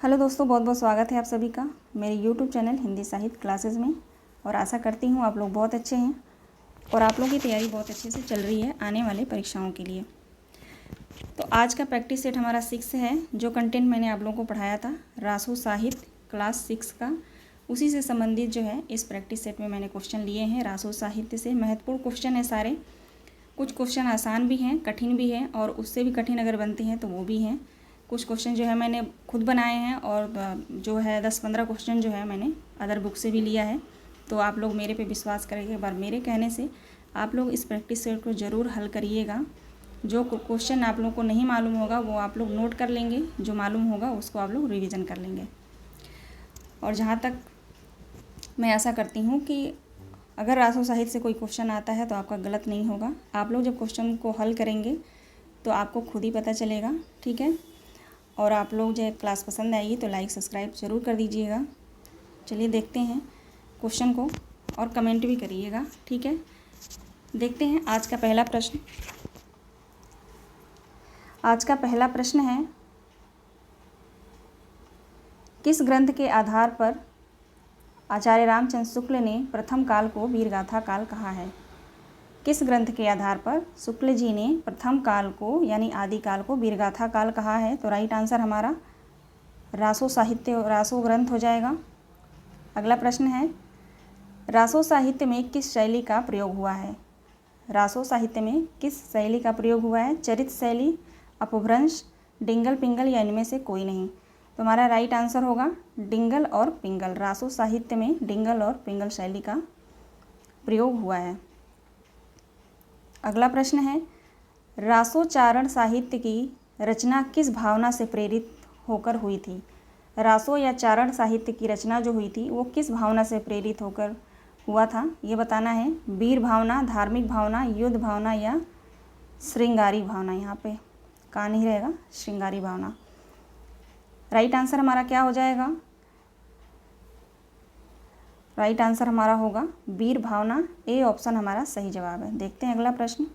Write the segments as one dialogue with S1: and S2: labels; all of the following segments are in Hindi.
S1: हेलो दोस्तों, बहुत बहुत स्वागत है आप सभी का मेरे यूट्यूब चैनल हिंदी साहित्य क्लासेस में। और आशा करती हूँ आप लोग बहुत अच्छे हैं और आप लोगों की तैयारी बहुत अच्छे से चल रही है आने वाले परीक्षाओं के लिए। तो आज का प्रैक्टिस सेट हमारा 6 है। जो कंटेंट मैंने आप लोगों को पढ़ाया था रासो साहित्य क्लास 6 का, उसी से संबंधित जो है इस प्रैक्टिस सेट में मैंने क्वेश्चन लिए हैं। रासो साहित्य से महत्वपूर्ण क्वेश्चन है सारे। कुछ क्वेश्चन आसान भी हैं, कठिन भी हैं, और उससे भी कठिन अगर बनते हैं तो वो भी हैं। कुछ क्वेश्चन जो है मैंने खुद बनाए हैं और जो है 10-15 क्वेश्चन जो है मैंने अदर बुक से भी लिया है। तो आप लोग मेरे पे विश्वास करेंगे, एक बार मेरे कहने से आप लोग इस प्रैक्टिस सेट को ज़रूर हल करिएगा। जो क्वेश्चन आप लोग को नहीं मालूम होगा वो आप लोग नोट कर लेंगे, जो मालूम होगा उसको आप लोग रिवीजन कर लेंगे। और जहाँ तक मैं ऐसा करती हूँ कि अगर रासो साहित्य से कोई क्वेश्चन आता है तो आपका गलत नहीं होगा। आप लोग जब क्वेश्चन को हल करेंगे तो आपको खुद ही पता चलेगा, ठीक है। और आप लोग जो क्लास पसंद आएगी तो लाइक सब्सक्राइब ज़रूर कर दीजिएगा। चलिए देखते हैं क्वेश्चन को और कमेंट भी करिएगा, ठीक है। देखते हैं आज का पहला प्रश्न। आज का पहला प्रश्न है, किस ग्रंथ के आधार पर आचार्य रामचंद्र शुक्ल ने प्रथम काल को वीरगाथा काल कहा है? किस ग्रंथ के आधार पर शुक्ल जी ने प्रथम काल को यानी आदिकाल को वीरगाथा काल कहा है? तो राइट आंसर हमारा रासो साहित्य, रासो ग्रंथ हो जाएगा। अगला प्रश्न है, रासो साहित्य में किस शैली का प्रयोग हुआ है? रासो साहित्य में किस शैली का प्रयोग हुआ है? चरित शैली, अपभ्रंश, डिंगल पिंगल या इनमें से कोई नहीं? तो हमारा राइट आंसर होगा डिंगल और पिंगल। रासो साहित्य में डिंगल और पिंगल शैली का प्रयोग हुआ है। अगला प्रश्न है, रासोचारण साहित्य की रचना किस भावना से प्रेरित होकर हुई थी? रासो या चारण साहित्य की रचना जो हुई थी वो किस भावना से प्रेरित होकर हुआ था, ये बताना है। वीर भावना, धार्मिक भावना, युद्ध भावना या श्रृंगारी भावना? यहाँ पे का नहीं रहेगा, श्रृंगारी भावना। राइट आंसर हमारा क्या हो जाएगा? राइट आंसर हमारा होगा वीर भावना। ए ऑप्शन हमारा सही जवाब है। देखते हैं अगला प्रश्न।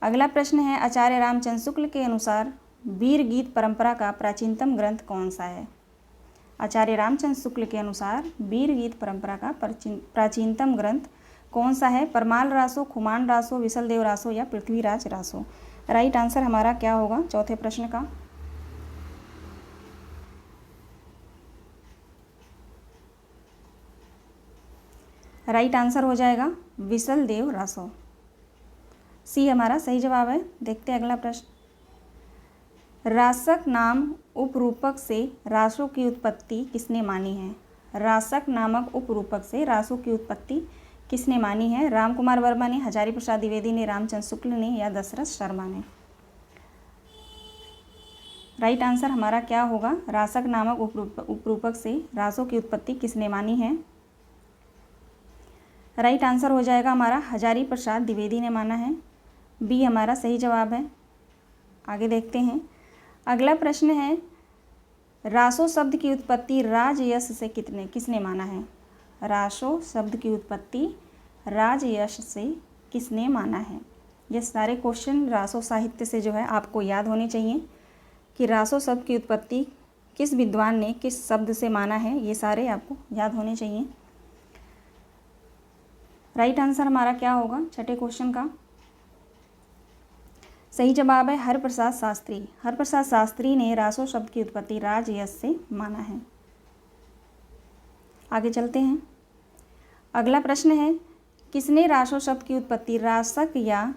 S1: अगला प्रश्न है, आचार्य रामचंद्र शुक्ल के अनुसार वीर गीत परंपरा का प्राचीनतम ग्रंथ कौन सा है? आचार्य रामचंद्र शुक्ल के अनुसार वीर गीत परंपरा का प्राचीनतम ग्रंथ कौन सा है? परमाल रासो, खुमान रासो, विशलदेव रासो या पृथ्वीराज रासो? राइट आंसर हमारा क्या होगा चौथे प्रश्न का? राइट आंसर हो जाएगा विशलदेव रासो। सी हमारा सही जवाब है। देखते हैं अगला प्रश्न। रासक नाम उपरूपक से रासो की उत्पत्ति किसने मानी है? रासक नामक उपरूपक से रासो की उत्पत्ति किसने मानी है? राम कुमार वर्मा ने, हजारी प्रसाद द्विवेदी ने, रामचंद्र शुक्ल ने या दशरथ शर्मा ने? राइट आंसर हमारा क्या होगा? रासक नामक उपरूपक से रासो की उत्पत्ति किसने मानी है? राइट आंसर हो जाएगा हमारा हजारी प्रसाद द्विवेदी ने माना है। बी हमारा सही जवाब है। आगे देखते हैं। अगला प्रश्न है, रासो शब्द की उत्पत्ति राजयश से किसने माना है? रासो शब्द की उत्पत्ति राजयश से किसने माना है? ये सारे क्वेश्चन रासो साहित्य से जो है आपको याद होने चाहिए कि रासो शब्द की उत्पत्ति किस विद्वान ने किस शब्द से माना है, ये सारे आपको याद होने चाहिए। राइट आंसर हमारा क्या होगा छठे क्वेश्चन का? सही जवाब है हरप्रसाद शास्त्री। हरप्रसाद शास्त्री ने रासो शब्द की उत्पत्ति राजयश से माना है। आगे चलते हैं। अगला प्रश्न है, किसने रासो शब्द की उत्पत्ति रासक या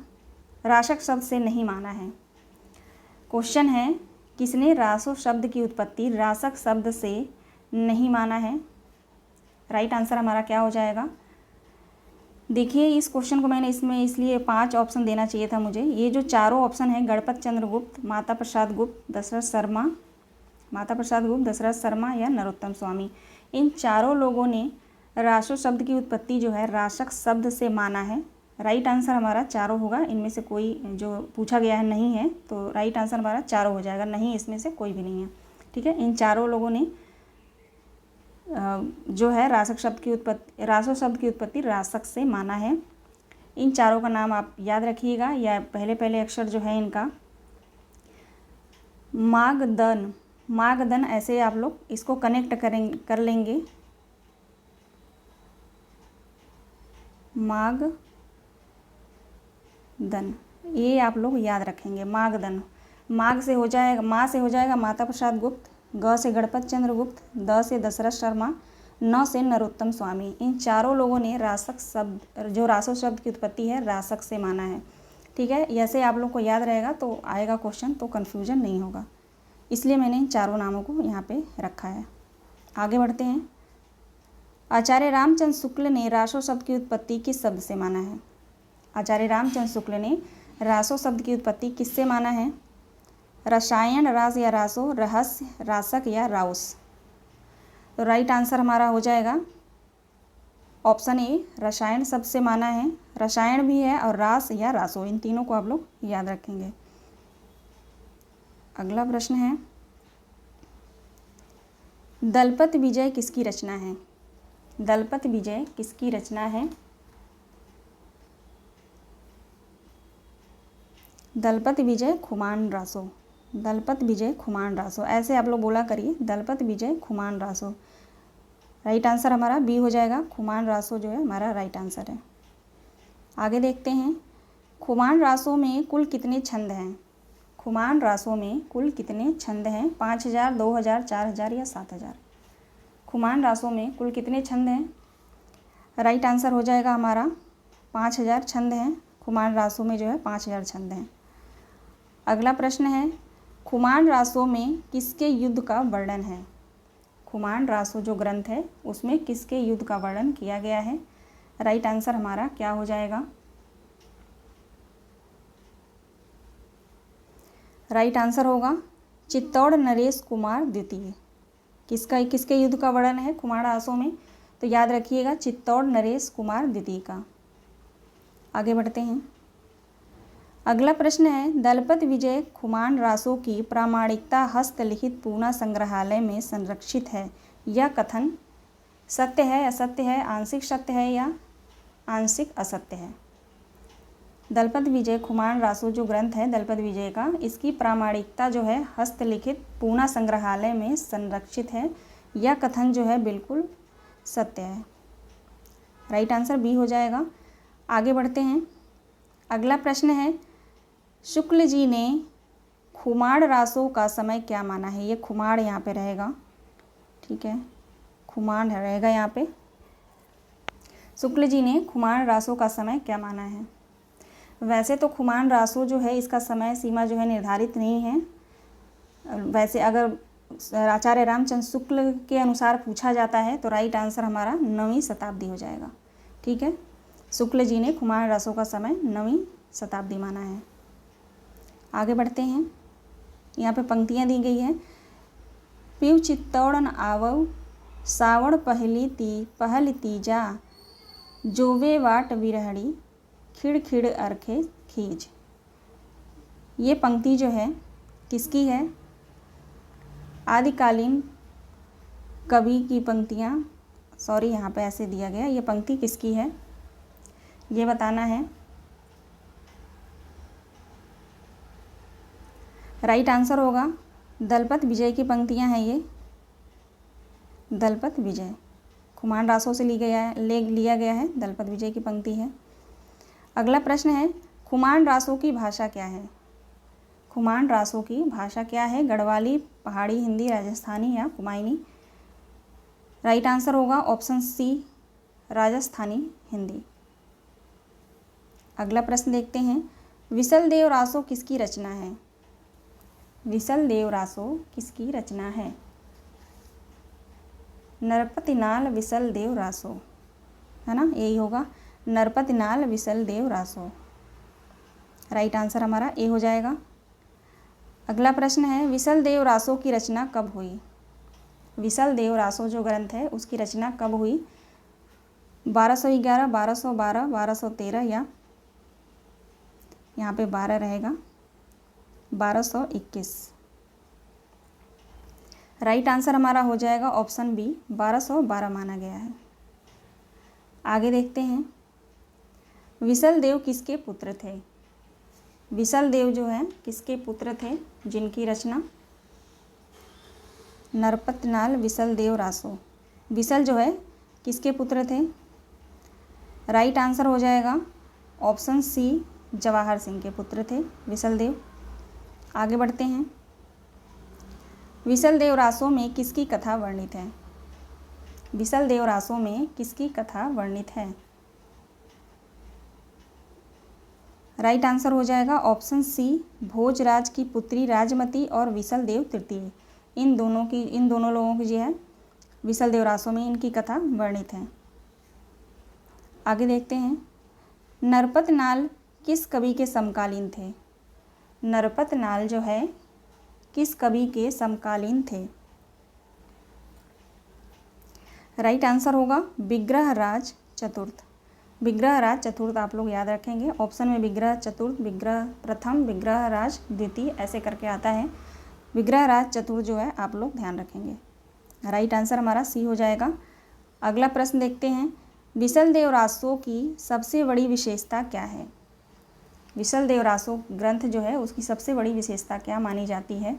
S1: राशक शब्द से नहीं माना है? क्वेश्चन है, किसने रासो शब्द की उत्पत्ति रासक शब्द से नहीं माना है? राइट आंसर हमारा क्या हो जाएगा? देखिए इस क्वेश्चन को मैंने इसमें इसलिए 5 ऑप्शन देना चाहिए था मुझे। ये जो चारों ऑप्शन हैं, गणपत चंद्र गुप्त, माता प्रसाद गुप्त, दशरथ शर्मा या नरोत्तम स्वामी, इन चारों लोगों ने रासो शब्द की उत्पत्ति जो है राशक शब्द से माना है। राइट आंसर हमारा चारों होगा। इनमें से कोई जो पूछा गया है नहीं है, तो राइट आंसर हमारा चारों हो जाएगा। नहीं, इसमें से कोई भी नहीं है, ठीक है। इन चारों लोगों ने जो है रासो शब्द की उत्पत्ति रासक से माना है। इन चारों का नाम आप याद रखिएगा, या पहले अक्षर जो है इनका मागधन मागधन, ऐसे आप लोग इसको कनेक्ट कर लेंगे। मागधन, ये आप लोग याद रखेंगे। मागधन, माग से हो जाएगा, माँ से हो जाएगा माता प्रसाद गुप्त, ग से गणपत चंद्र गुप्त, द से दशरथ शर्मा, न से नरोत्तम स्वामी। इन चारों लोगों ने रासक शब्द, जो रासो शब्द की उत्पत्ति है, रासक से माना है। ठीक है, ऐसे आप लोग को याद रहेगा तो आएगा क्वेश्चन, तो कन्फ्यूजन नहीं होगा, इसलिए मैंने इन चारों नामों को यहाँ पे रखा है। आगे बढ़ते हैं। आचार्य रामचंद्र शुक्ल ने रासो शब्द की उत्पत्ति किस शब्द से माना है? आचार्य रामचंद्र शुक्ल ने रासो शब्द की उत्पत्ति किससे माना है? रसायन, रास या रासो, रहस्य, रासक या राउस। तो राइट आंसर हमारा हो जाएगा ऑप्शन ए, रसायन शब्द से माना है। रसायन भी है और रास या रासो, इन तीनों को आप लोग याद रखेंगे। अगला प्रश्न है, दलपत विजय किसकी रचना है? दलपत विजय किसकी रचना है? दलपत विजय खुमान रासो, दलपत विजय खुमान रासो, ऐसे आप लोग बोला करिए, दलपत विजय खुमान रासो। राइट आंसर हमारा बी हो जाएगा, खुमान रासो जो है हमारा राइट आंसर है। आगे देखते हैं, खुमान रासो में कुल कितने छंद हैं? खुमान रासो में कुल कितने छंद हैं? 5000, 2000, 4000 या 7000? खुमान रासो में कुल कितने छंद हैं? राइट आंसर हो जाएगा हमारा 5000 छंद हैं। खुमान रासो में जो है 5000 छंद हैं। अगला प्रश्न है, खुमान रासो में किसके युद्ध का वर्णन है? खुमान रासो जो ग्रंथ है उसमें किसके युद्ध का वर्णन किया गया है? राइट आंसर हमारा क्या हो जाएगा? राइट आंसर होगा चित्तौड़ नरेश कुमार द्वितीय। किसके युद्ध का वर्णन है खुमान रासो में? तो याद रखिएगा, चित्तौड़ नरेश कुमार द्वितीय का। आगे बढ़ते हैं। अगला प्रश्न है, दलपत विजय खुमान रासो की प्रामाणिकता हस्तलिखित पूना संग्रहालय में संरक्षित है। यह कथन सत्य है, असत्य है, आंशिक सत्य है या आंशिक असत्य है? दलपत विजय खुमान रासो जो ग्रंथ है दलपत विजय का, इसकी प्रामाणिकता जो है हस्तलिखित पूना संग्रहालय में संरक्षित है। यह कथन जो है बिल्कुल सत्य है। राइट आंसर बी हो जाएगा। आगे बढ़ते हैं। अगला प्रश्न है, शुक्ल जी ने खुमाण रासो का समय क्या माना है? ये खुमाण यहाँ पे रहेगा, ठीक है, खुमाण रहेगा यहाँ पे। शुक्ल जी ने खुमाण रासो का समय क्या माना है? वैसे तो खुमान रासो जो है इसका समय सीमा जो है निर्धारित नहीं है। वैसे अगर आचार्य रामचंद्र शुक्ल के अनुसार पूछा जाता है तो राइट आंसर हमारा 9वीं शताब्दी हो जाएगा। ठीक है, शुक्ल जी ने खुमान रासो का समय 9वीं शताब्दी माना है। आगे बढ़ते हैं। यहाँ पे पंक्तियाँ दी गई हैं। पीव चित्तौड़न आवव सावण पहल तीजा जोवे वाट विरहड़ी खिड़ खिड़ अरखे खीज। ये पंक्ति जो है किसकी है? आदिकालीन कवि की पंक्तियाँ, सॉरी यहाँ पे ऐसे दिया गया, ये पंक्ति किसकी है ये बताना है। राइट आंसर होगा दलपत विजय की पंक्तियाँ हैं ये। दलपत विजय खुमान रासो से लिया गया है, दलपत विजय की पंक्ति है। अगला प्रश्न है, खुमान रासो की भाषा क्या है? खुमान रासो की भाषा क्या है? गढ़वाली, पहाड़ी हिंदी, राजस्थानी या कुमायूनी? राइट आंसर होगा ऑप्शन सी, राजस्थानी हिंदी। अगला प्रश्न देखते हैं, विसल देव रासो किसकी रचना है? विसल देव रासो किसकी रचना है? नरपतिनाल विसल देव रासो, है ना, यही होगा, नरपतिनाल विसल देव रासो। राइट आंसर हमारा ए हो जाएगा। अगला प्रश्न है, विसल देव रासो की रचना कब हुई? विसल देव रासो जो ग्रंथ है उसकी रचना कब हुई? 1211, 1212, 1213 या यहाँ पे 12 रहेगा, 1221। राइट आंसर हमारा हो जाएगा ऑप्शन बी, 1212 माना गया है। आगे देखते हैं, विसल देव किसके पुत्र थे? विसल देव जो है किसके पुत्र थे जिनकी रचना नरपतनाल विसल देव रासो। विसल जो है किसके पुत्र थे? राइट आंसर हो जाएगा ऑप्शन सी, जवाहर सिंह के पुत्र थे विसल देव। आगे बढ़ते हैं। विसल देव रासो में किसकी कथा वर्णित है? विसल देव रासो में किसकी कथा वर्णित है? राइट आंसर हो जाएगा ऑप्शन सी, भोजराज की पुत्री राजमती और विसल देव तृतीय। इन दोनों लोगों की जो है विसल देव रासो में इनकी कथा वर्णित है। आगे देखते हैं। नरपतनाल किस कवि के समकालीन थे? नरपतनाल जो है किस कवि के समकालीन थे? राइट आंसर होगा विग्रहराज चतुर्थ। विग्रहराज चतुर्थ आप लोग याद रखेंगे। ऑप्शन में विग्रह चतुर्थ, विग्रह प्रथम, विग्रहराज द्वितीय ऐसे करके आता है। विग्रहराज चतुर्थ जो है आप लोग ध्यान रखेंगे। राइट आंसर हमारा सी हो जाएगा। अगला प्रश्न देखते हैं। विसल देव रासो की सबसे बड़ी विशेषता क्या है? विसल देव रासो ग्रंथ जो है उसकी सबसे बड़ी विशेषता क्या मानी जाती है?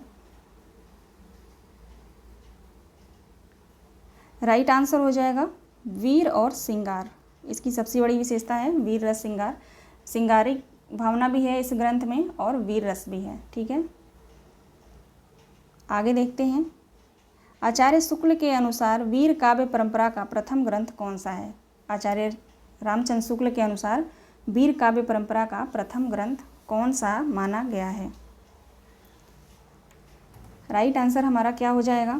S1: राइट आंसर हो जाएगा वीर और श्रृंगार। इसकी सबसे बड़ी विशेषता है वीर रस श्रृंगार। श्रृंगारिक भावना भी है इस ग्रंथ में और वीर रस भी है। ठीक है, आगे देखते हैं। आचार्य शुक्ल के अनुसार वीर काव्य परंपरा का प्रथम ग्रंथ कौन सा है? आचार्य रामचंद्र शुक्ल के अनुसार वीर काव्य परंपरा का प्रथम ग्रंथ कौन सा माना गया है? राइट आंसर हमारा क्या हो जाएगा?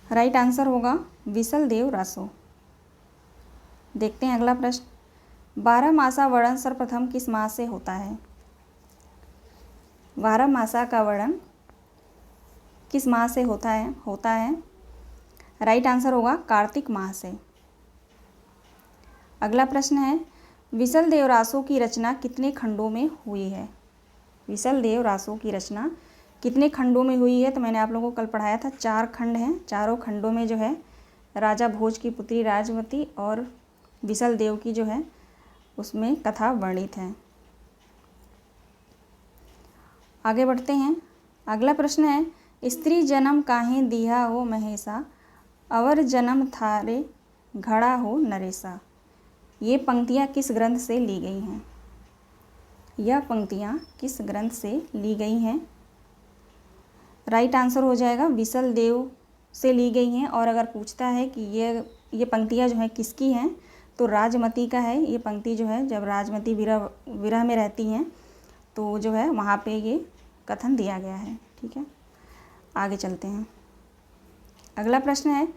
S1: राइट आंसर होगा विसल देव रासो। देखते हैं अगला प्रश्न। 12 मासा वर्णन सर्वप्रथम किस माह से होता है? 12 मासा का वर्णन किस माह से होता है? राइट आंसर होगा कार्तिक माह से। अगला प्रश्न है। विसल देव रासो की रचना कितने खंडों में हुई है? विसल देव रासो की रचना कितने खंडों में हुई है? तो मैंने आप लोगों को कल पढ़ाया था 4 खंड हैं। चारों खंडों में जो है राजा भोज की पुत्री राजमती और विसल देव की जो है उसमें कथा वर्णित है। आगे बढ़ते हैं। अगला प्रश्न है। स्त्री जन्म काहे दिया हो महेशा, अवर जन्म थारे घड़ा हो नरेशा। ये पंक्तियाँ किस ग्रंथ से ली गई हैं? यह पंक्तियाँ किस ग्रंथ से ली गई हैं? राइट आंसर हो जाएगा विसल देव से ली गई हैं। और अगर पूछता है कि ये पंक्तियाँ जो हैं किसकी हैं, तो राजमती का है। ये पंक्ति जो है जब राजमती विरह में रहती हैं तो जो है वहाँ पे ये कथन दिया गया है। ठीक है, आगे चलते हैं। अगला प्रश्न है।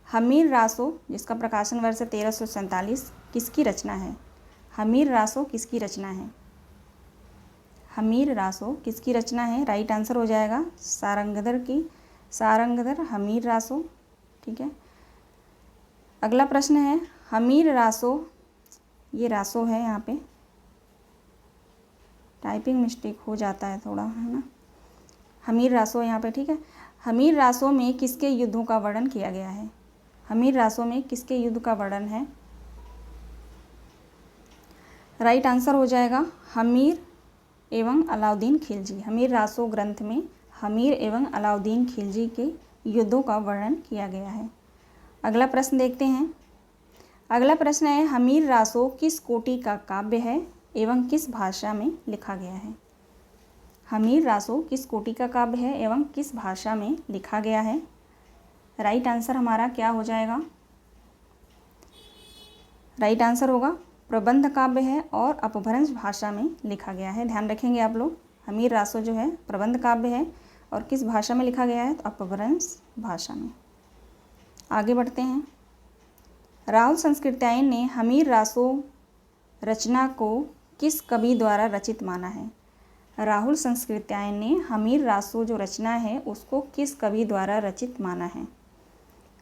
S1: हमीर रासो जिसका प्रकाशन वर्ष 1347 किसकी रचना है? हमीर रासो किसकी रचना है? हमीर रासो किसकी रचना है? राइट आंसर हो जाएगा सारंगधर हमीर रासो। ठीक है, अगला प्रश्न है। हमीर रासो, ये रासो है, यहाँ पे टाइपिंग मिस्टेक हो जाता है थोड़ा, है ना। हमीर रासो यहाँ पे। ठीक है, हमीर रासो में किसके युद्धों का वर्णन किया गया है? हमीर रासो में किसके युद्ध का वर्णन है? राइट आंसर हो जाएगा हमीर एवं अलाउद्दीन खिलजी। हमीर रासो ग्रंथ में हमीर एवं अलाउद्दीन खिलजी के युद्धों का वर्णन किया गया है। अगला प्रश्न देखते हैं। अगला प्रश्न है। हमीर रासो किस कोटि का काव्य है एवं किस भाषा में लिखा गया है? हमीर रासो किस कोटि का काव्य है एवं किस भाषा में लिखा गया है? राइट आंसर हमारा क्या हो जाएगा? राइट आंसर होगा प्रबंध काव्य है और अपभ्रंश भाषा में लिखा गया है। ध्यान रखेंगे आप लोग। हमीर रासो जो है प्रबंध काव्य है और किस भाषा में लिखा गया है? तो अपभ्रंश भाषा में। आगे बढ़ते हैं। राहुल संस्कृत्यायन ने हमीर रासो रचना को किस कवि द्वारा रचित माना है? राहुल संस्कृत्यायन ने हमीर रासो जो रचना है उसको किस कवि द्वारा रचित माना है?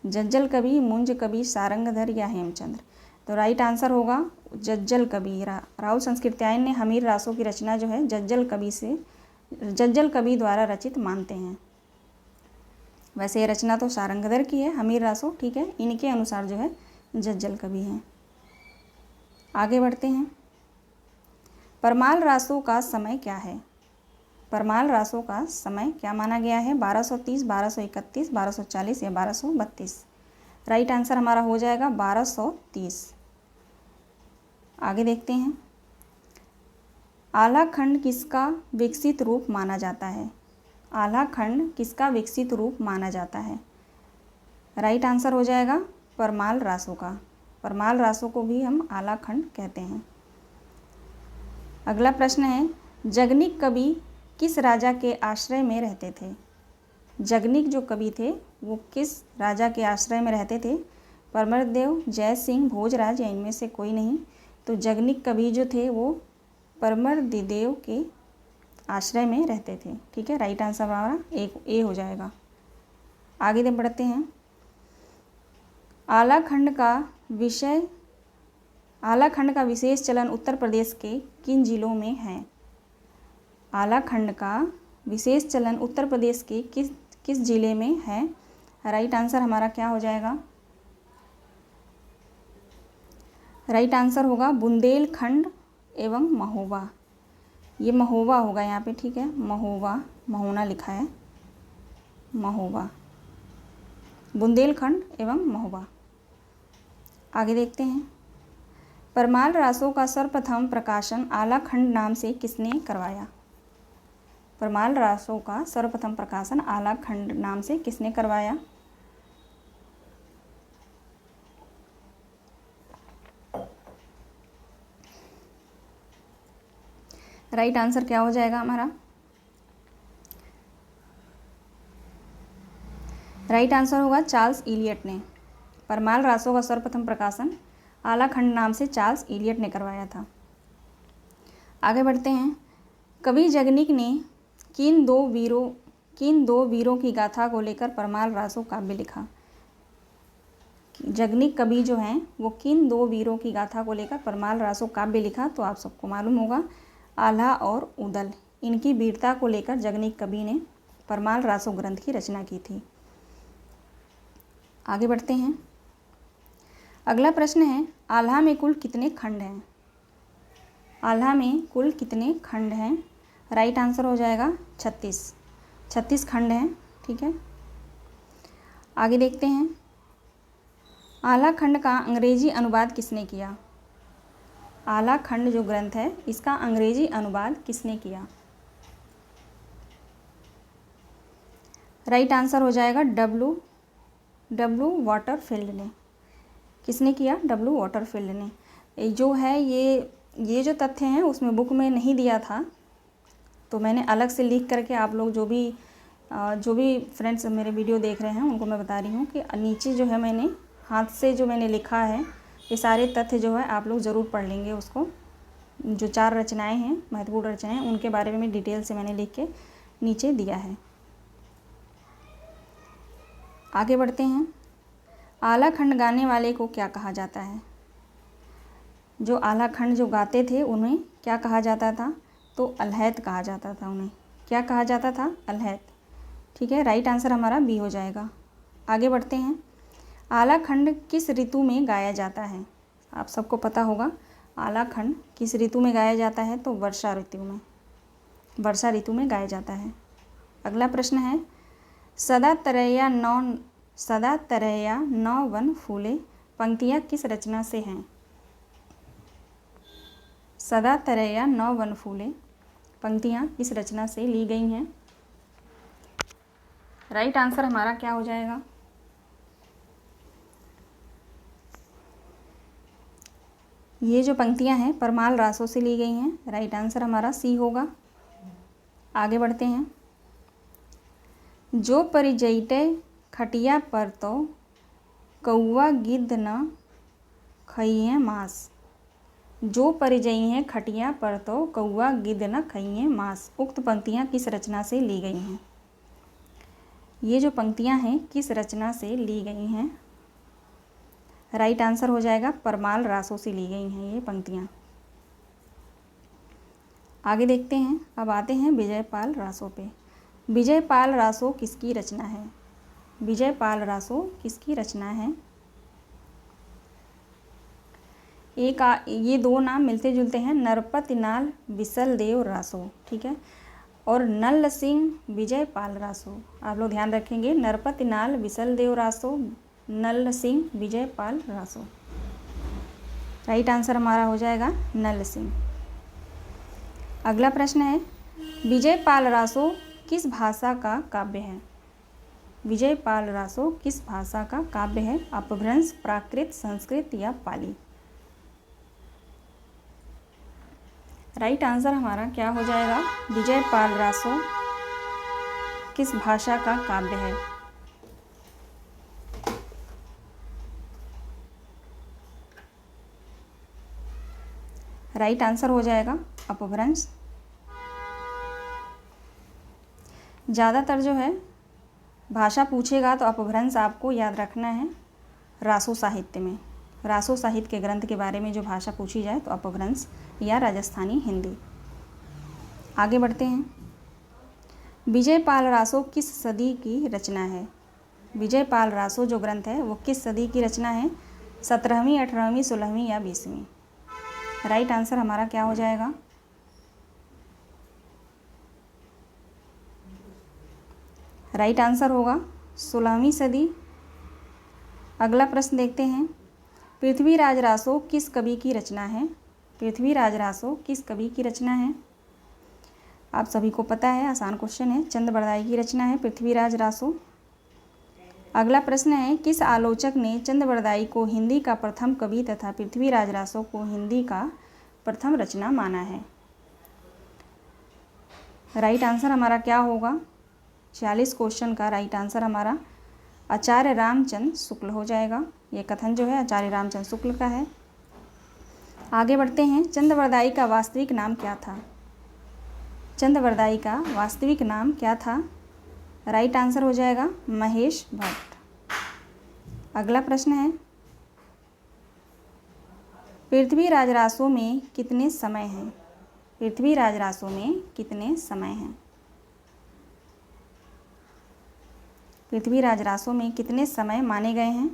S1: जज्जल कवि, मुंज कवि, सारंगधर या हेमचंद्र। तो राइट आंसर होगा जज्जल कवि। राहुल संस्कृत्यायन ने हमीर रासो की रचना जो है जज्जल कवि द्वारा रचित मानते हैं। वैसे ये रचना तो सारंगधर की है, हमीर रासो, ठीक है, इनके अनुसार जो है जज्जल कवि हैं। आगे बढ़ते हैं। परमाल रासो का समय क्या है? परमाल रासों का समय क्या माना गया है? 1230, 1231, 1240 या 1232। राइट आंसर हमारा हो जाएगा 1230। आगे देखते हैं, आला खंड किसका विकसित रूप माना जाता है? आला खंड किसका विकसित रूप माना जाता है? राइट आंसर हो जाएगा परमाल रासों का। परमाल रासों को भी हम आला खंड कहते हैं। अगला प्रश्न है, जगनिक कवि किस राजा के आश्रय में रहते थे? जगनिक जो कवि थे वो किस राजा के आश्रय में रहते थे? परमरदेव, जय सिंह, भोजराज या इनमें से कोई नहीं। तो जगनिक कवि जो थे वो परमरदेव के आश्रय में रहते थे। ठीक है, राइट आंसर हमारा ए हो जाएगा। आगे बढ़ते हैं, आला खंड का विशेष चलन उत्तर प्रदेश के किन जिलों में है? आला खंड का विशेष चलन उत्तर प्रदेश के किस जिले में है? राइट आंसर हमारा क्या हो जाएगा? राइट आंसर होगा बुंदेलखंड एवं महोबा। ये महोबा होगा यहाँ पे। ठीक है, महोबा, महोना लिखा है, महोबा, बुंदेलखंड एवं महोबा। आगे देखते हैं, परमाल रासों का सर्वप्रथम प्रकाशन आला खंड नाम से किसने करवाया? परमाल रासों का सर्वप्रथम प्रकाशन आला खंड नाम से किसने करवाया? राइट आंसर क्या हो जाएगा हमारा? राइट आंसर होगा चार्ल्स इलियट ने। परमाल रासों का सर्वप्रथम प्रकाशन आला खंड नाम से चार्ल्स इलियट ने करवाया था। आगे बढ़ते हैं, कवि जगनिक ने किन दो वीरों की गाथा को लेकर परमाल रासों काव्य लिखा? जगनिक कवि जो हैं वो किन दो वीरों की गाथा को लेकर परमाल रासों काव्य लिखा? तो आप सबको मालूम होगा, आल्हा और उदल। इनकी वीरता को लेकर जगनिक कवि ने परमाल रासों ग्रंथ की रचना की थी। आगे बढ़ते हैं, अगला प्रश्न है, आल्हा में कुल कितने खंड हैं? आल्हा में कुल कितने खंड हैं? राइट आंसर हो जाएगा 36 खंड हैं। ठीक है, आगे देखते हैं, आल्हा खंड का अंग्रेजी अनुवाद किसने किया? आल्हा खंड जो ग्रंथ है इसका अंग्रेजी अनुवाद किसने किया? राइट आंसर हो जाएगा डब्ल्यू वाटरफील्ड ने। किसने किया? डब्ल्यू वाटरफील्ड ने। जो है ये जो तथ्य हैं उसमें बुक में नहीं दिया था, तो मैंने अलग से लिख करके आप लोग जो भी फ्रेंड्स मेरे वीडियो देख रहे हैं उनको मैं बता रही हूँ कि नीचे जो है मैंने हाथ से जो मैंने लिखा है, ये सारे तथ्य जो है आप लोग ज़रूर पढ़ लेंगे उसको। जो 4 रचनाएं हैं, महत्वपूर्ण रचनाएं, उनके बारे में डिटेल से मैंने लिख के नीचे दिया है। आगे बढ़ते हैं, आला खंड गाने वाले को क्या कहा जाता है? जो आला खंड जो गाते थे उन्हें क्या कहा जाता था? तो अलहैत कहा जाता था उन्हें। क्या कहा जाता था? अलहैत। ठीक है, राइट आंसर हमारा बी हो जाएगा। आगे बढ़ते हैं, आला खंड किस ऋतु में गाया जाता है? आप सबको पता होगा आला खंड किस ऋतु में गाया जाता है? तो वर्षा ऋतु में गाया जाता है। अगला प्रश्न है, सदा तरैया नौ वन फूले पंक्तियाँ किस रचना से हैं? सदा तरैया नौ वन फूले पंक्तियाँ किस रचना से ली गई हैं? राइट आंसर हमारा क्या हो जाएगा? ये जो पंक्तियाँ हैं परमाल रासों से ली गई हैं। राइट आंसर हमारा सी होगा। आगे बढ़ते हैं, जो परिजैटे खटिया पर तो कौआ गिद्ध न खइए मांस। जो परिजयी हैं खटिया पर तो कौआ गिद्ध न खइए मांस। उक्त पंक्तियाँ किस रचना से ली गई हैं? ये जो पंक्तियाँ हैं किस रचना से ली गई हैं? राइट आंसर हो जाएगा परमाल रासों से ली गई हैं ये पंक्तियाँ। आगे देखते हैं, अब आते हैं विजयपाल रासों पे। विजयपाल रासों किसकी रचना है? विजयपाल रासों किसकी रचना है? ये 2 नाम मिलते जुलते हैं, नरपतिनाल विसल देव रासो। ठीक है, और नल सिंह विजयपाल रासो। आप लोग ध्यान रखेंगे, नरपति नाल विशलदेव रासो, नल सिंह विजयपाल रासो। राइट आंसर हमारा हो जाएगा नल सिंह। अगला प्रश्न है, विजयपाल रासो किस भाषा का काव्य है? विजयपाल रासो किस भाषा का काव्य है? अपभ्रंश, प्राकृत, संस्कृत या पाली? राइट आंसर हमारा क्या हो जाएगा? विजयपाल रासो किस भाषा का काव्य है? राइट आंसर हो जाएगा अपभ्रंश। ज़्यादातर जो है भाषा पूछेगा तो अपभ्रंश आपको याद रखना है। रासो साहित्य में, रासो साहित्य के ग्रंथ के बारे में जो भाषा पूछी जाए तो अपभ्रंश या राजस्थानी हिंदी। आगे बढ़ते हैं। विजयपाल रासो किस सदी की रचना है? विजयपाल रासो जो ग्रंथ है वो किस सदी की रचना है? 17वीं, 18वीं, 16वीं या 20वीं? राइट आंसर हमारा क्या हो जाएगा? राइट आंसर होगा 16वीं सदी। अगला प्रश्न देखते हैं। पृथ्वीराज रासो किस कवि की रचना है? पृथ्वीराज रासो किस कवि की रचना है? आप सभी को पता है, आसान क्वेश्चन है, चंद बरदाई की रचना है पृथ्वीराज रासो। अगला प्रश्न है, किस आलोचक ने चंद बरदाई को हिंदी का प्रथम कवि तथा पृथ्वीराज रासो को हिंदी का प्रथम रचना माना है? राइट आंसर हमारा क्या होगा? 46 क्वेश्चन का राइट आंसर हमारा आचार्य रामचंद्र शुक्ल हो जाएगा। ये कथन जो है आचार्य रामचंद्र शुक्ल का है। आगे बढ़ते हैं। चंद बरदाई का वास्तविक नाम क्या था? चंद बरदाई का वास्तविक नाम क्या था? राइट आंसर हो जाएगा महेश भट्ट। अगला प्रश्न है, पृथ्वीराज रासो में कितने समय हैं? पृथ्वीराज रासो में कितने समय हैं? पृथ्वीराज रासो में कितने समय माने गए हैं?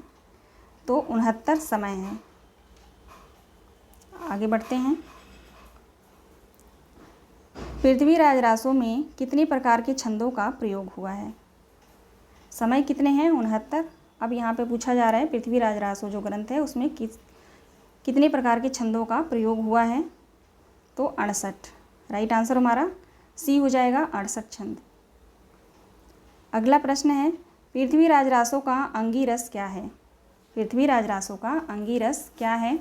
S1: तो 69 समय हैं। आगे बढ़ते हैं। पृथ्वीराज रासो में कितने प्रकार के छंदों का प्रयोग हुआ है? समय कितने हैं? 69। अब यहाँ पे पूछा जा रहा है पृथ्वीराज रासो जो ग्रंथ है उसमें कितने प्रकार के छंदों का प्रयोग हुआ है? तो 68। राइट आंसर हमारा सी हो जाएगा 68 छंद। अगला प्रश्न है, पृथ्वीराज रासो का अंगिरस क्या है? पृथ्वीराज रासो का अंगिरस क्या है?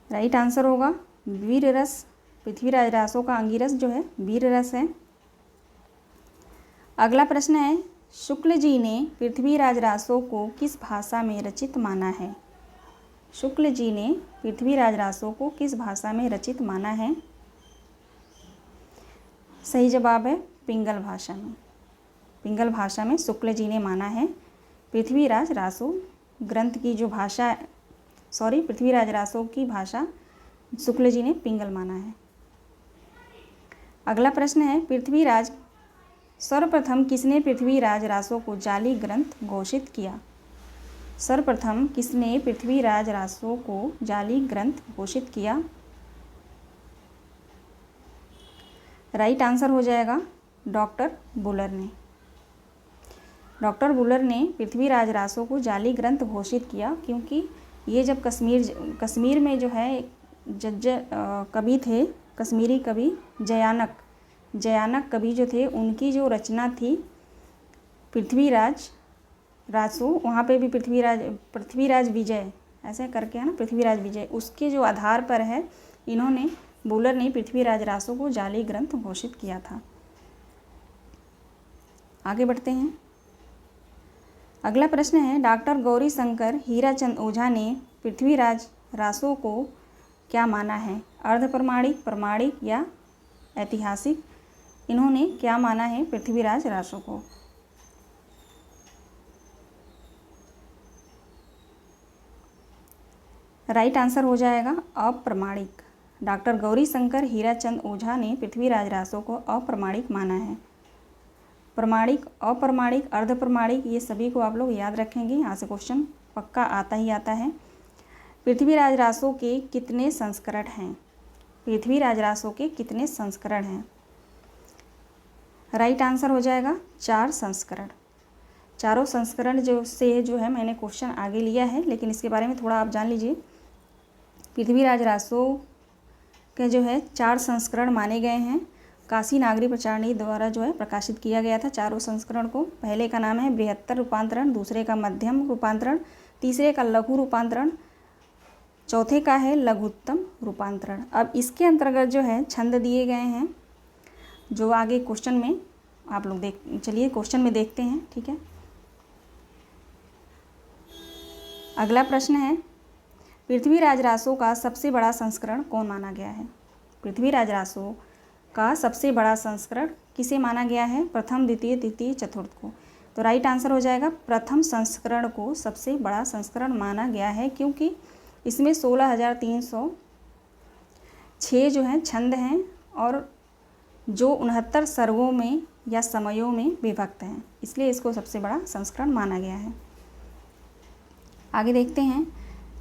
S1: राइट आंसर होगा वीर रस। पृथ्वीराज रासो का अंगिरस जो है वीर रस है। अगला प्रश्न है, शुक्ल जी ने पृथ्वीराज रासो को किस भाषा में रचित माना है? शुक्ल जी ने पृथ्वीराज रासो को किस भाषा में रचित माना है? सही जवाब है पिंगल भाषा में। पिंगल भाषा में शुक्ल जी ने माना है। पृथ्वीराज रासो ग्रंथ की जो भाषा पृथ्वीराज रासो की भाषा शुक्ल जी ने पिंगल माना है। अगला प्रश्न है, पृथ्वीराज सर्वप्रथम किसने पृथ्वीराज रासो को जाली ग्रंथ घोषित किया? सर्वप्रथम किसने पृथ्वीराज रासो को जाली ग्रंथ घोषित किया? राइट आंसर हो जाएगा डॉक्टर बुलर ने। डॉक्टर बुलर ने पृथ्वीराज रासो को जाली ग्रंथ घोषित किया क्योंकि ये जब कश्मीर में जो है कवि थे, कश्मीरी कवि जयानक कवि जो थे, उनकी जो रचना थी पृथ्वीराज रासो, वहाँ पे भी पृथ्वीराज विजय ऐसे करके है ना, पृथ्वीराज विजय, उसके जो आधार पर है इन्होंने बुलर ने पृथ्वीराज रासो को जाली ग्रंथ घोषित किया था। आगे बढ़ते हैं। अगला प्रश्न है, डॉक्टर गौरी शंकर हीराचंद ओझा ने पृथ्वीराज रासो को क्या माना है? अर्ध प्रमाणिक, प्रमाणिक या ऐतिहासिक? इन्होंने क्या माना है पृथ्वीराज रासो को? राइट आंसर हो जाएगा अप्रमाणिक। डॉक्टर गौरी शंकर हीराचंद ओझा ने पृथ्वीराज रासो को अप्रमाणिक माना है। प्रमाणिक, अप्रमाणिक, अर्धप्रमाणिक ये सभी को आप लोग याद रखेंगे, यहाँ से क्वेश्चन पक्का आता ही आता है। पृथ्वीराज रासो के कितने संस्करण हैं? पृथ्वीराज रासो के कितने संस्करण हैं? राइट आंसर हो जाएगा 4 संस्करण। चारों संस्करण जो है मैंने क्वेश्चन आगे लिया है, लेकिन इसके बारे में थोड़ा आप जान लीजिए। पृथ्वीराज रासो के जो है 4 संस्करण माने गए हैं। काशी नागरी प्रचारणी द्वारा जो है प्रकाशित किया गया था चारों संस्करण को। पहले का नाम है बृहत्तर रूपांतरण, दूसरे का मध्यम रूपांतरण, तीसरे का लघु रूपांतरण, चौथे का है लघुत्तम रूपांतरण। अब इसके अंतर्गत जो है छंद दिए गए हैं, जो आगे क्वेश्चन में आप लोग चलिए क्वेश्चन में देखते हैं। ठीक है, अगला प्रश्न है, पृथ्वीराज रासो का सबसे बड़ा संस्करण कौन माना गया है? पृथ्वीराज रासो का सबसे बड़ा संस्करण किसे माना गया है? प्रथम, द्वितीय, तृतीय, चतुर्थ को। तो राइट आंसर हो जाएगा प्रथम संस्करण को सबसे बड़ा संस्करण माना गया है, क्योंकि इसमें 16,306 जो हैं छंद हैं और जो 69 सर्गों में या समयों में विभक्त हैं, इसलिए इसको सबसे बड़ा संस्करण माना गया है। आगे देखते हैं,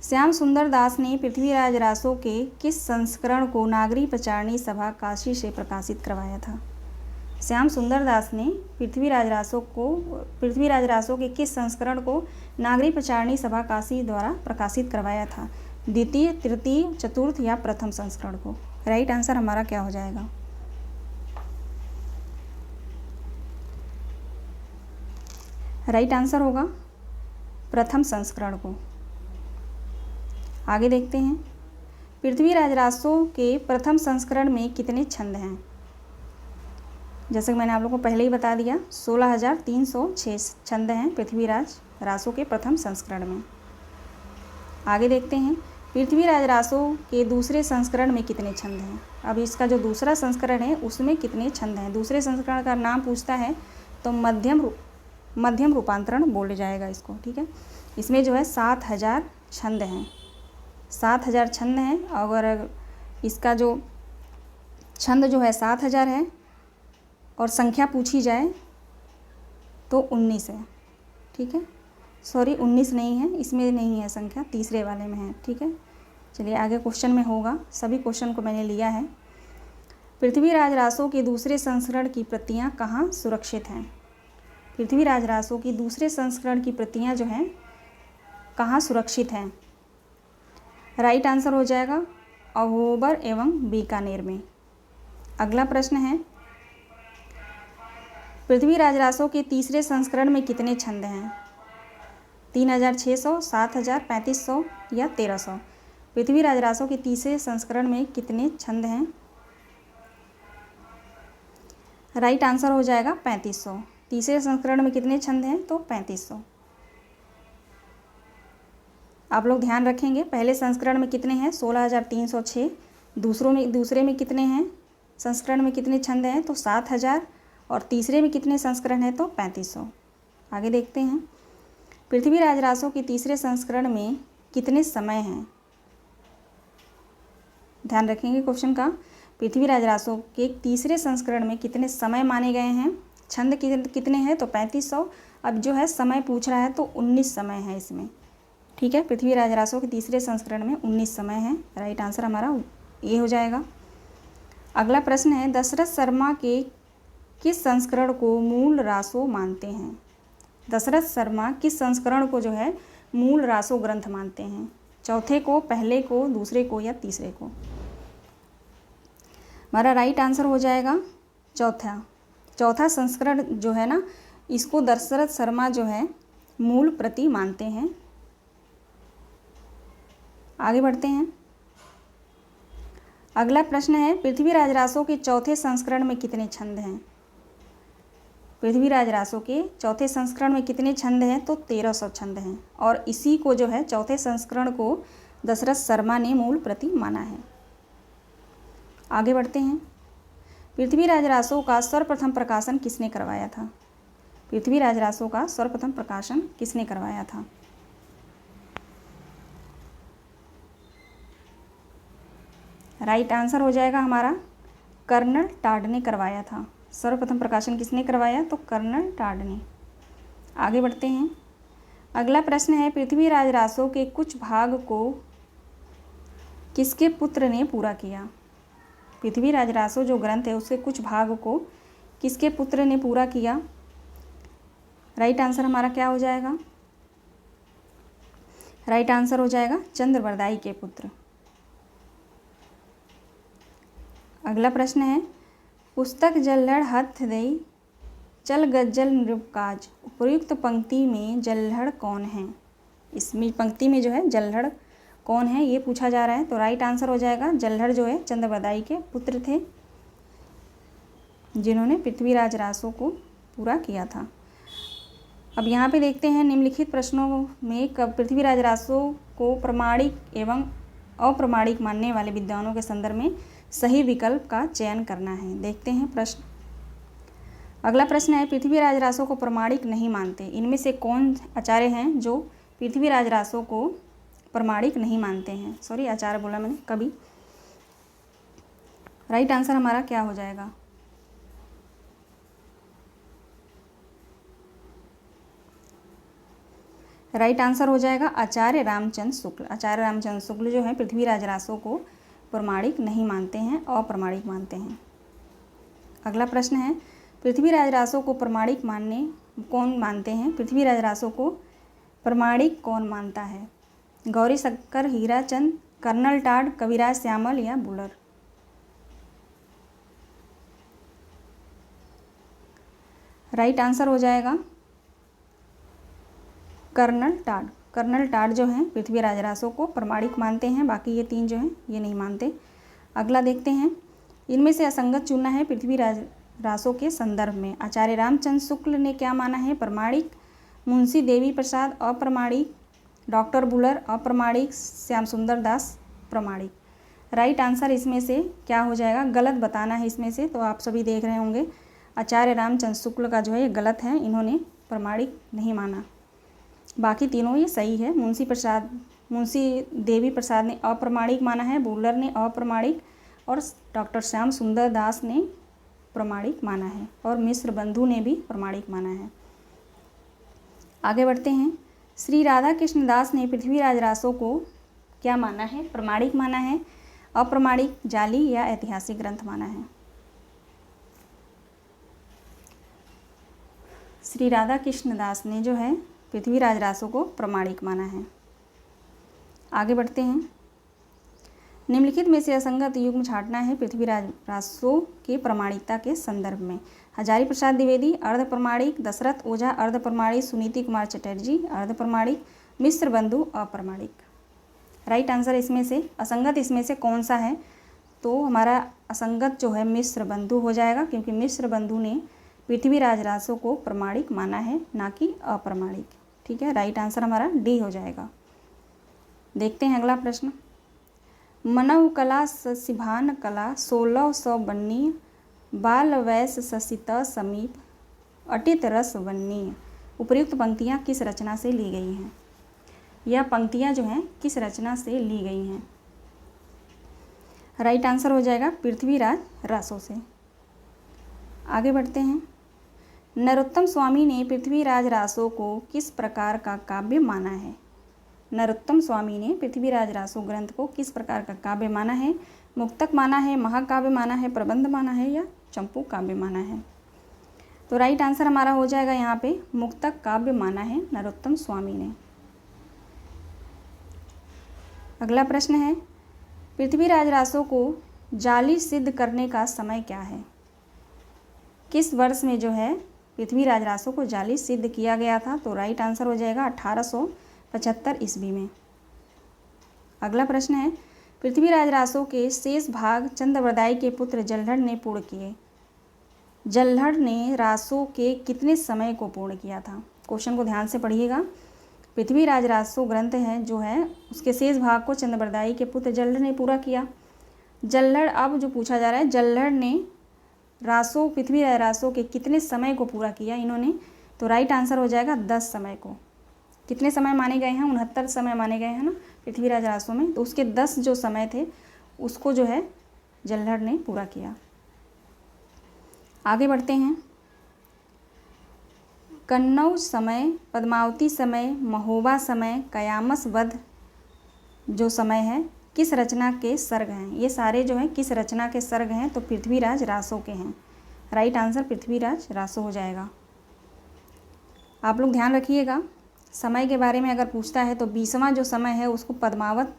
S1: श्याम सुंदर दास ने पृथ्वीराज रासो के किस संस्करण को नागरी प्रचारणी सभा काशी से प्रकाशित करवाया था? श्याम सुंदर दास ने पृथ्वीराज रासो के किस संस्करण को नागरी प्रचारणी सभा काशी द्वारा प्रकाशित करवाया था? द्वितीय, तृतीय, चतुर्थ या प्रथम संस्करण को? राइट आंसर हमारा क्या हो जाएगा? राइट आंसर होगा प्रथम संस्करण को। आगे देखते हैं, पृथ्वीराज रासो के प्रथम संस्करण में कितने छंद हैं? जैसे कि मैंने आप लोगों को पहले ही बता दिया, 16,306 छंद हैं पृथ्वीराज रासो के प्रथम संस्करण में। आगे देखते हैं, पृथ्वीराज रासो के दूसरे संस्करण में कितने छंद हैं? अब इसका जो दूसरा संस्करण है उसमें कितने छंद हैं? दूसरे संस्करण का नाम पूछता है तो मध्यम रूपांतरण बोले जाएगा इसको। ठीक है, इसमें जो है 7,000 छंद हैं, 7,000 छंद हैं। अगर इसका जो छंद जो है 7,000 है और संख्या पूछी जाए तो 19 है। ठीक है, सॉरी 19 नहीं है, इसमें नहीं है संख्या, तीसरे वाले में है। ठीक है, चलिए आगे क्वेश्चन में होगा, सभी क्वेश्चन को मैंने लिया है। पृथ्वीराज रासो के दूसरे संस्करण की प्रतियां कहाँ सुरक्षित हैं? पृथ्वीराज रासो की दूसरे संस्करण की प्रतियां जो हैं कहाँ सुरक्षित हैं? राइट आंसर हो जाएगा अहोबर एवं बीकानेर में। अगला प्रश्न है, पृथ्वीराज रासो के तीसरे संस्करण में कितने छंद हैं? 3,600, 7,000, 3,500 या 1,300? पृथ्वीराज रासो के तीसरे संस्करण में कितने छंद हैं? राइट आंसर हो जाएगा 3,500। तीसरे संस्करण में कितने छंद हैं? तो 3,500। आप लोग ध्यान रखेंगे, पहले संस्करण में कितने हैं? 16,306। दूसरे में कितने हैं? संस्करण में कितने छंद हैं? तो 7,000। और तीसरे में कितने संस्करण हैं? तो 3,500। आगे देखते हैं, पृथ्वीराज रासो के तीसरे संस्करण में कितने समय हैं? ध्यान रखेंगे क्वेश्चन का, पृथ्वीराज रासो के तीसरे संस्करण में कितने समय माने गए हैं? छंद कितने हैं? तो 3,500। अब जो है समय पूछ रहा है तो 19 समय है इसमें। ठीक है, पृथ्वीराज रासो के तीसरे संस्करण में 19 समय है। राइट आंसर हमारा ये हो जाएगा। अगला प्रश्न है, दशरथ शर्मा के किस संस्करण को मूल रासो मानते हैं? दशरथ शर्मा किस संस्करण को जो है मूल रासो ग्रंथ मानते हैं? चौथे को, पहले को, दूसरे को या तीसरे को? हमारा राइट आंसर हो जाएगा चौथा संस्करण जो है ना, इसको दशरथ शर्मा जो है मूल प्रति मानते हैं। आगे बढ़ते हैं, अगला प्रश्न है, पृथ्वीराज रासो के चौथे संस्करण में कितने छंद हैं? पृथ्वीराज रासो के चौथे संस्करण में कितने छंद हैं? तो 1,300 छंद हैं। और इसी को जो है चौथे संस्करण को दशरथ शर्मा ने मूल प्रति माना है। आगे बढ़ते हैं, पृथ्वीराज रासो का सर्वप्रथम प्रकाशन किसने करवाया था? पृथ्वीराज रासो का सर्वप्रथम प्रकाशन किसने करवाया था? राइट आंसर हो जाएगा हमारा कर्नल टाड ने करवाया था। सर्वप्रथम प्रकाशन किसने करवाया? तो कर्नल टाड ने। आगे बढ़ते हैं, अगला प्रश्न है, पृथ्वीराज रासो के कुछ भाग को किसके पुत्र ने पूरा किया? पृथ्वीराज रासो जो ग्रंथ है उसके कुछ भाग को किसके पुत्र ने पूरा किया? राइट आंसर हमारा क्या हो जाएगा? राइट आंसर हो जाएगा चंद्रबरदाई के पुत्र। अगला प्रश्न है, पुस्तक जल्हड़ हथ दई चल गज्जल नृपकाज, उपयुक्त पंक्ति में जल्हड़ कौन है? इसमें पंक्ति में जो है जल्हड़ कौन है ये पूछा जा रहा है। तो राइट आंसर हो जाएगा जल्हड़ जो है चंद्रबरदाई के पुत्र थे, जिन्होंने पृथ्वीराज रासो को पूरा किया था। अब यहाँ पे देखते हैं निम्नलिखित प्रश्नों में कब पृथ्वीराज रासो को प्रमाणिक एवं अप्रमाणिक मानने वाले विद्वानों के संदर्भ में सही विकल्प का चयन करना है। देखते हैं प्रश्न। अगला प्रश्न है, पृथ्वीराज रासो को प्रमाणिक नहीं मानते, इनमें से कौन आचार्य हैं जो पृथ्वीराज रासो को प्रमाणिक नहीं मानते हैं? सॉरी, आचार्य बोला मैंने, कवि। राइट आंसर हमारा क्या हो जाएगा? राइट आंसर हो जाएगा आचार्य रामचंद्र शुक्ल। आचार्य रामचंद्र शुक्ल जो है पृथ्वीराज रासो को प्रमाणिक नहीं मानते हैं, अप्रमाणिक मानते हैं। अगला प्रश्न है, पृथ्वीराज रासो को प्रमाणिक कौन मानते हैं? पृथ्वीराज रासो को प्रमाणिक कौन मानता है? गौरी शंकर, हीराचंद, कर्नल टाड, कविराज श्यामल या बुलर? राइट आंसर हो जाएगा कर्नल टाड। कर्नल टाड जो हैं पृथ्वीराज रासो को प्रमाणिक मानते हैं, बाकी ये तीन जो हैं ये नहीं मानते। अगला देखते हैं, इनमें से असंगत चुनना है पृथ्वीराज रासो के संदर्भ में। आचार्य रामचंद्र शुक्ल ने क्या माना है? प्रमाणिक। मुंशी देवी प्रसाद अप्रमाणिक, डॉक्टर बुलर अप्रमाणिक, श्याम सुंदर दास प्रमाणिक। राइट आंसर इसमें से क्या हो जाएगा? गलत बताना है इसमें से। तो आप सभी देख रहे होंगे आचार्य रामचंद्र शुक्ल का जो है ये गलत है, इन्होंने प्रमाणिक नहीं माना। बाकी तीनों ये सही है। मुंशी देवी प्रसाद ने अप्रमाणिक माना है, बुलर ने अप्रमाणिक और डॉक्टर श्याम सुंदर दास ने प्रमाणिक माना है और मिश्र बंधु ने भी प्रमाणिक माना है। आगे बढ़ते हैं, श्री राधा कृष्ण दास ने पृथ्वीराज रासो को क्या माना है? प्रमाणिक माना है, अप्रमाणिक, जाली या ऐतिहासिक ग्रंथ माना है? श्री राधा कृष्ण दास ने जो है पृथ्वीराज रासो को प्रमाणिक माना है। आगे बढ़ते हैं, निम्नलिखित में से असंगत युग्म छांटना है पृथ्वीराज रासो की प्रमाणिकता के संदर्भ में। हजारी प्रसाद द्विवेदी अर्ध प्रमाणिक, दशरथ ओझा अर्ध प्रमाणिक, सुनीति कुमार चटर्जी अर्ध प्रमाणिक, मिश्र बंधु अप्रमाणिक। राइट आंसर इसमें से असंगत इसमें से कौन सा है? तो हमारा असंगत जो है मिश्र बंधु हो जाएगा, क्योंकि मिश्र बंधु ने पृथ्वीराज रासो को प्रमाणिक माना है, ना कि अप्रमाणिक। ठीक है, राइट आंसर हमारा डी हो जाएगा। देखते हैं अगला प्रश्न। मनव कला ससिभान कला 1600 बन्नी, बाल वैस ससित समीप अटित रस वन्नी। उपर्युक्त पंक्तियाँ किस रचना से ली गई हैं? यह पंक्तियाँ जो हैं किस रचना से ली गई हैं? राइट आंसर हो जाएगा पृथ्वीराज रासो से। आगे बढ़ते हैं, नरोत्तम स्वामी ने पृथ्वीराज रासो को किस प्रकार का काव्य माना है? नरोत्तम स्वामी ने पृथ्वीराज रासो ग्रंथ को किस प्रकार का काव्य माना है? मुक्तक माना है, महाकाव्य माना है, प्रबंध माना है या चंपू काव्य माना है? तो राइट आंसर हमारा हो जाएगा यहाँ पे मुक्तक काव्य माना है नरोत्तम स्वामी ने। अगला प्रश्न है, पृथ्वीराज रासो को जाली सिद्ध करने का समय क्या है? किस वर्ष में जो है पृथ्वीराज रासो को जाली सिद्ध किया गया था? तो राइट आंसर हो जाएगा 1875 ईस्वी में। अगला प्रश्न है, पृथ्वीराज रासो के शेष भाग चंद्रबरदाई के पुत्र जल्हड़ ने पूर्ण किए। जल्हड़ ने रासो के कितने समय को पूर्ण किया था? क्वेश्चन को ध्यान से पढ़िएगा। पृथ्वीराज रासो ग्रंथ है जो है उसके शेष भाग को चंद्रबरदाई के पुत्र जल्हड़ ने पूरा किया। जल्हड़, अब जो पूछा जा रहा है जल्हड़ ने पृथ्वीराज रासो के कितने समय को पूरा किया इन्होंने? तो राइट आंसर हो जाएगा 10 समय को। कितने समय माने गए हैं? 69 समय माने गए हैं ना पृथ्वीराज रासो में, तो उसके 10 जो समय थे उसको जो है जल्हड़ ने पूरा किया। आगे बढ़ते हैं, कन्नौज समय, पद्मावती समय, महोबा समय, कयामस वध जो समय है किस रचना के सर्ग हैं? ये सारे जो हैं किस रचना के सर्ग हैं? तो पृथ्वीराज रासो के हैं। राइट आंसर पृथ्वीराज रासो हो जाएगा। आप लोग ध्यान रखिएगा, समय के बारे में अगर पूछता है तो 20वां जो समय है उसको पद्मावत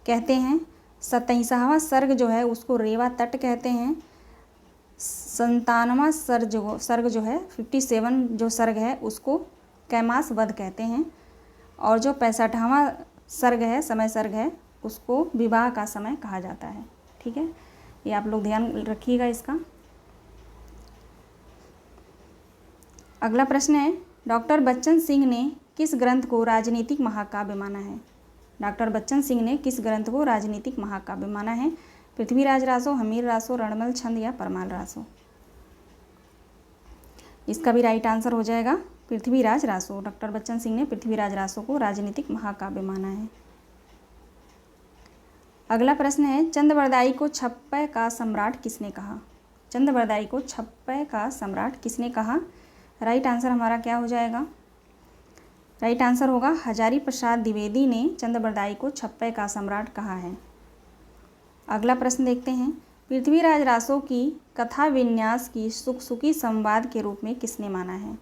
S1: कहते हैं। 27वां सर्ग जो है उसको रेवा तट कहते हैं। 57वां सर्ग जो है 57 जो सर्ग है उसको कैमास वध कहते हैं। और जो 65वां सर्ग है, समय सर्ग है, उसको विवाह का समय कहा जाता है। ठीक है, ये आप लोग ध्यान रखिएगा इसका। अगला प्रश्न है, डॉक्टर बच्चन सिंह ने किस ग्रंथ को राजनीतिक महाकाव्य माना है? डॉक्टर बच्चन सिंह ने किस ग्रंथ को राजनीतिक महाकाव्य माना है? पृथ्वीराज रासो, हमीर रासो, रणमल छंद या परमाल रासो? इसका भी राइट आंसर हो जाएगा पृथ्वीराज रासो। डॉक्टर बच्चन सिंह ने पृथ्वीराज रासो को राजनीतिक महाकाव्य माना है। अगला प्रश्न है, चंद्रबरदाई को छप्पय का सम्राट किसने कहा? चंद्रबरदाई को छप्पय का सम्राट किसने कहा? राइट आंसर हमारा क्या हो जाएगा? राइट आंसर होगा हजारी प्रसाद द्विवेदी ने चंद्रबरदाई को छप्पय का सम्राट कहा है। अगला प्रश्न देखते हैं, पृथ्वीराज रासो की कथा विन्यास की सुखसुखी संवाद के रूप में किसने माना है?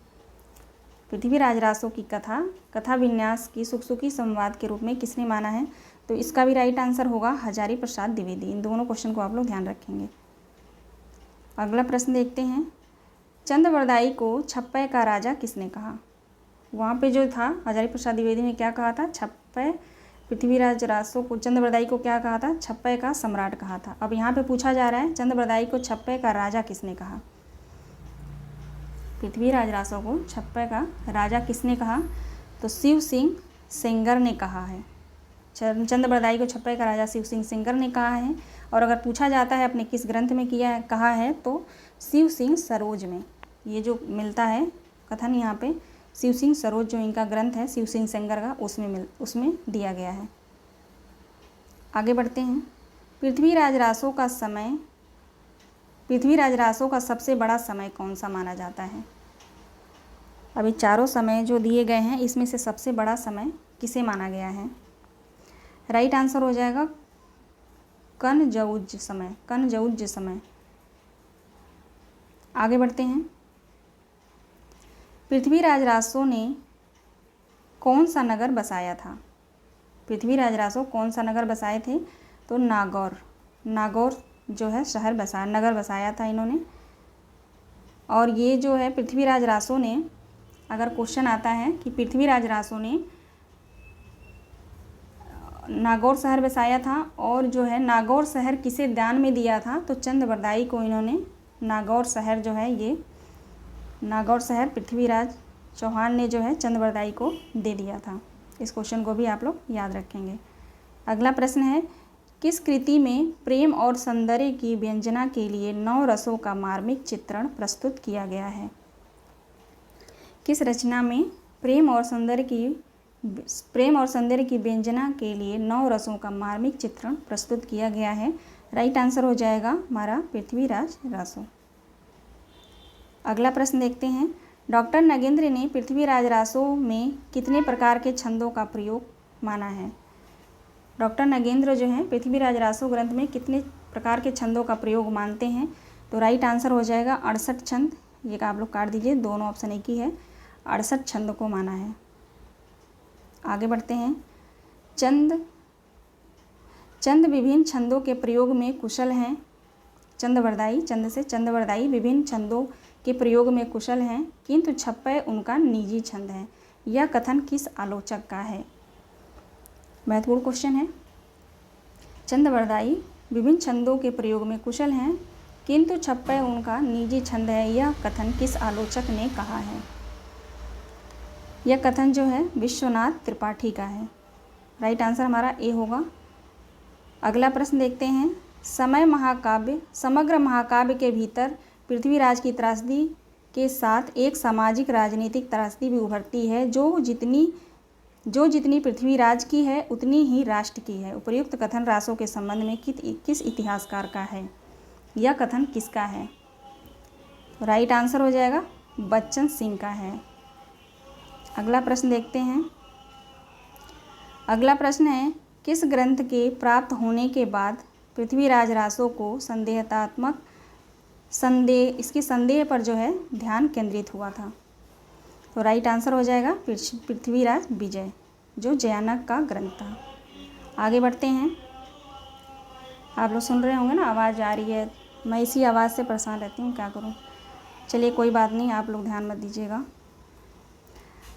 S1: पृथ्वीराज रासो की कथा विन्यास की सुखसुखी संवाद के रूप में किसने माना है? तो इसका भी राइट आंसर होगा हजारी प्रसाद द्विवेदी। इन दोनों क्वेश्चन को आप लोग ध्यान रखेंगे। अगला प्रश्न देखते हैं, चंद्रबरदाई को छप्पय का राजा किसने कहा? वहाँ पे जो था हजारी प्रसाद द्विवेदी ने क्या कहा था? छप्पय, पृथ्वीराज रासो को, चंद्रबरदाई को क्या कहा था? छप्पय का सम्राट कहा था। अब यहाँ पे पूछा जा रहा है चंद्रबरदाई को छप्पय का राजा किसने कहा? पृथ्वीराज रासो को छप्पय का राजा किसने कहा? तो शिव सिंह सेंगर ने कहा है। चंद्रबरदाई को छप्पय का राजा शिव सिंह सेंगर ने कहा है। और अगर पूछा जाता है अपने किस ग्रंथ में कहा है तो शिव सिंह सरोज में। ये जो मिलता है कथन यहाँ पे शिव सिंह सरोज जो इनका ग्रंथ है शिव सिंह सेंगर का उसमें दिया गया है। आगे बढ़ते हैं, पृथ्वीराज रासो का सबसे बड़ा समय कौन सा माना जाता है? अभी चारों समय जो दिए गए हैं इसमें से सबसे बड़ा समय किसे माना गया है? राइट आंसर हो जाएगा कनजौज समय। आगे बढ़ते हैं, पृथ्वीराज रासो ने कौन सा नगर बसाया था? पृथ्वीराज रासो कौन सा नगर बसाए थे? तो नागौर जो है नगर बसाया था इन्होंने। और ये जो है पृथ्वीराज रासो ने, अगर क्वेश्चन आता है कि पृथ्वीराज रासो ने नागौर शहर बसाया था और जो है नागौर शहर किसे दान में दिया था? तो चंद्रबरदाई को इन्होंने नागौर शहर जो है ये नागौर शहर पृथ्वीराज चौहान ने जो है चंद्रबरदाई को दे दिया था। इस क्वेश्चन को भी आप लोग याद रखेंगे। अगला प्रश्न है, किस कृति में प्रेम और सौंदर्य की व्यंजना के लिए 9 रसों का मार्मिक चित्रण प्रस्तुत किया गया है? किस रचना में प्रेम और सौंदर्य की व्यंजना के लिए 9 रसों का मार्मिक चित्रण प्रस्तुत किया गया है? राइट आंसर हो जाएगा हमारा पृथ्वीराज रासो। अगला प्रश्न देखते हैं, डॉक्टर नगेंद्र ने पृथ्वीराज रासो में कितने प्रकार के छंदों का प्रयोग माना है? डॉक्टर नगेंद्र जो हैं पृथ्वीराज रासो ग्रंथ में कितने प्रकार के छंदों का प्रयोग मानते हैं? तो राइट आंसर हो जाएगा 68 छंद। ये आप लोग काट दीजिए, दोनों ऑप्शन एक ही है। 68 छंद को माना है। आगे बढ़ते हैं, चंद विभिन्न छंदों के प्रयोग में कुशल हैं। चंद्रबरदाई विभिन्न छंदों के प्रयोग में कुशल हैं, किंतु छप्पय उनका निजी छंद है। यह कथन किस आलोचक का है? महत्वपूर्ण क्वेश्चन है। चंद्रबरदाई विभिन्न छंदों के प्रयोग में कुशल हैं, किंतु छप्पय उनका निजी छंद है। यह कथन किस आलोचक ने कहा है? यह कथन जो है विश्वनाथ त्रिपाठी का है। राइट आंसर हमारा ए होगा। अगला प्रश्न देखते हैं, समग्र महाकाव्य के भीतर पृथ्वीराज की त्रासदी के साथ एक सामाजिक राजनीतिक त्रासदी भी उभरती है जो जितनी पृथ्वीराज की है उतनी ही राष्ट्र की है। उपर्युक्त कथन रासो के संबंध में किस इतिहासकार का है? यह कथन किसका है? राइट आंसर हो जाएगा बच्चन सिंह का है। अगला प्रश्न देखते हैं। अगला प्रश्न है, किस ग्रंथ के प्राप्त होने के बाद पृथ्वीराज रासो को इसकी संदेह पर जो है ध्यान केंद्रित हुआ था? तो राइट आंसर हो जाएगा पृथ्वीराज विजय, जो जयानक का ग्रंथ था। आगे बढ़ते हैं। आप लोग सुन रहे होंगे ना, आवाज़ आ रही है, मैं इसी आवाज़ से परेशान रहती हूँ, क्या करूँ। चलिए कोई बात नहीं, आप लोग ध्यान मत दीजिएगा।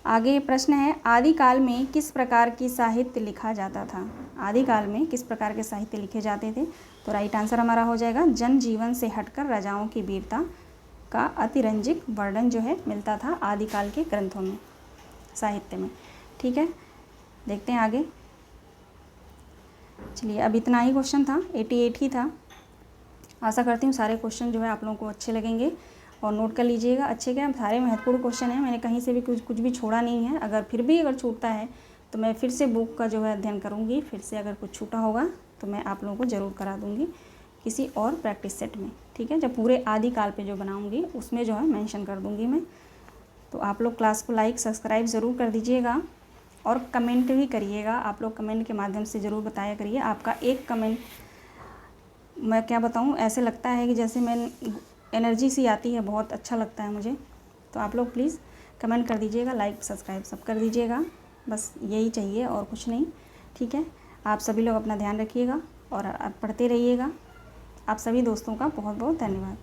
S1: आगे प्रश्न है, आदिकाल में किस प्रकार की साहित्य लिखा जाता था? आदिकाल में किस प्रकार के साहित्य लिखे जाते थे? तो राइट आंसर हमारा हो जाएगा जनजीवन से हटकर राजाओं की वीरता का अतिरंजित वर्णन जो है मिलता था आदिकाल के ग्रंथों में, साहित्य में। ठीक है, देखते हैं आगे। चलिए, अब इतना ही क्वेश्चन था, 88 ही था। आशा करती हूँ सारे क्वेश्चन जो है आप लोगों को अच्छे लगेंगे और नोट कर लीजिएगा। अच्छे क्या, सारे महत्वपूर्ण क्वेश्चन हैं, मैंने कहीं से भी कुछ भी छोड़ा नहीं है। अगर फिर भी अगर छूटता है तो मैं फिर से बुक का जो है अध्ययन करूँगी, फिर से अगर कुछ छूटा होगा तो मैं आप लोगों को ज़रूर करा दूँगी किसी और प्रैक्टिस सेट में। ठीक है, जब पूरे आदिकाल पे जो बनाऊँगी उसमें जो है मेंशन कर दूँगी मैं। तो आप लोग क्लास को लाइक सब्सक्राइब ज़रूर कर दीजिएगा और कमेंट भी करिएगा। आप लोग कमेंट के माध्यम से ज़रूर बताया करिए। आपका एक कमेंट, मैं क्या बताऊँ, ऐसे लगता है कि जैसे मैं एनर्जी सी आती है, बहुत अच्छा लगता है मुझे। तो आप लोग प्लीज़ कमेंट कर दीजिएगा, लाइक सब्सक्राइब सब कर दीजिएगा, बस यही चाहिए और कुछ नहीं। ठीक है, आप सभी लोग अपना ध्यान रखिएगा और आप पढ़ते रहिएगा। आप सभी दोस्तों का बहुत बहुत धन्यवाद।